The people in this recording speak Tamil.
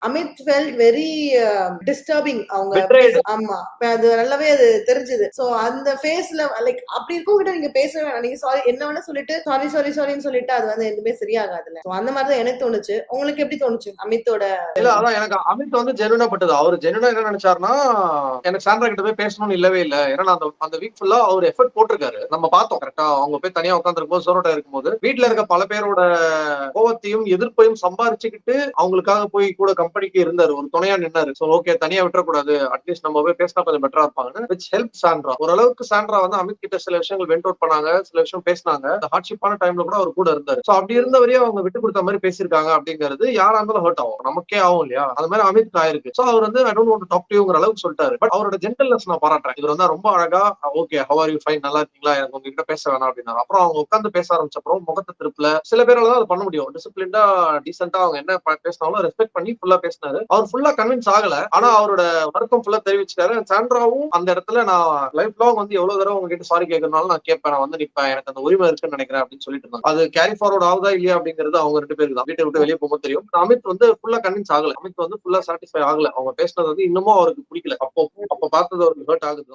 Amit felt very disturbing. அவங்க ஆமா, அது நல்லாவே அது தெரிஞ்சது. சோ அந்த ஃபேஸ்ல லைக் அப்படி இருக்கவங்கிட்ட நீங்க பேசவே வேணாம். நீங்க சாரி என்ன வேணா சொல்லிட்டு சாரின்னு சொல்லிட்டு அது வந்து எதுவுமே சரியாகாதுல்ல. சோ அந்த மாதிரி தான் எனக்கு தோணுச்சு. உங்களுக்கு எப்படி தோணுச்சு அமித்தோட? இல்ல அதான் எனக்கு அமித் வந்து ஜெனுவனா பட்டது. அவரு ஜெனுவனா என்ன நினைச்சாருன்னா, எனக்கு சாண்ட்ரா கிட்ட போய் பேசணும்னு இல்லவே இல்ல. ஏன்னா அந்த வீக் ஃபுல்லா அவர் எஃபர்ட் போட்டிருக்காரு. நம்ம பார்த்தோம் கரெக்டா. அவங்க போய் தனியா உட்காந்துருக்கும் போது சோரோட்டா இருக்கும்போது வீட்டுல இருக்க பல பேரோட கோவத்தையும் எதிர்ப்பையும் சம்பாரிச்சுக்கிட்டு அவங்களுக்காக போய் கூட கம்பெனிக்கு இருந்தாரு. ஒரு துணையா நின்னாரு. சோ ஓகே தனியா விட்டுறக்கூடாது. அட்லீஸ்ட் நம்ம போய் பேசினா கொஞ்சம் பெட்டரா இருப்பாங்கன்னு விச் ஹெல்ப் சாண்ட்ரா. ஓரளவுக்கு சாண்ட்ரா வந்து அமித் கிட்ட சில விஷயங்கள் வெண்ட் அவுட் பண்ணாங்க. சில விஷயம் பேசினாங்க. அந்த ஹார்ட்ஷிப்பான டைம்ல கூட அவர் கூட இருந்தாரு. சோ அப்படி இருந்தவரையும் அவங்க விட்டு கொடுத்த மாதிரி பேசியிருக்காங்க அப்படிங்கிறது யாரா இருந்தாலும் ஹர்ட் ஆகும். நமக்கே ஆகும் இல்லையா? அது மாதிரி அமித் ஆயிருக்கு. சோ அவர் வந்து I don't want to talk to யூங்கிற அளவுக்கு சொல்லிட்டாரு. பட் அவரோட ஜென்டல்னஸ் நான் பாராட்டுறேன். இவர் வந்து ரொம்ப அழகா okay how are you fine நல்லா இருக்கீங்களா எனக்கு உங்ககிட்ட பேச வேணாம் அப்படின்னாரு. அப்புறம் அவங்க உட்காந்து பேச ஆரம்பிச்சப்பறம் முகத்தை திருப்பல. சில பேரால தான் அது பண்ண முடியும். டிசிப்ளின்டா டீசென்டா அவங்க என்ன பேசினாலும் ரெஸ்பெக்ட் பண்ணி ஃபுல்லா பேசினாரு. அவர் ஃபுல்லா கன்வின்ஸ் ஆகல. ஆனா அவரோட வருத்தம் ஃபுல்லா தெரிவிச்சிட்டாரு. சாண்ட்ராவும் அந்த இடத்துல நான் லைஃப் லாங் வந்து எவ்வளவு தடவை உங்ககிட்ட சாரி கேட்கறதுனால நான் கேட்பேன். நான் வந்து நிப்பேன். எனக்கு அந்த உரிமை இருக்குன்னு நினைக்கிறேன் அப்படின்னு சொல்லிட்டு இருந்தாங்க. அது கேரி ஃபார்வர்ட் ஆகுதா இல்லையா அப்படிங்கிறது அவங்க 2 பேருக்கு தான். வீட்டை விட்டு வெளியே போகும்போது தெரியும். அமித் வந்து ஃபுல்லா கன்வின்ஸ் ஆகல. அமித் வந்து ஃபுல்லா சாட்டிஸ்ஃபை ஆகல. அவங்க பேசினது வந்து இன்னமும் அவருக்கு பிடிக்கல. அப்ப பார்த்தது அவருக்கு ஹர்ட் ஆகுது.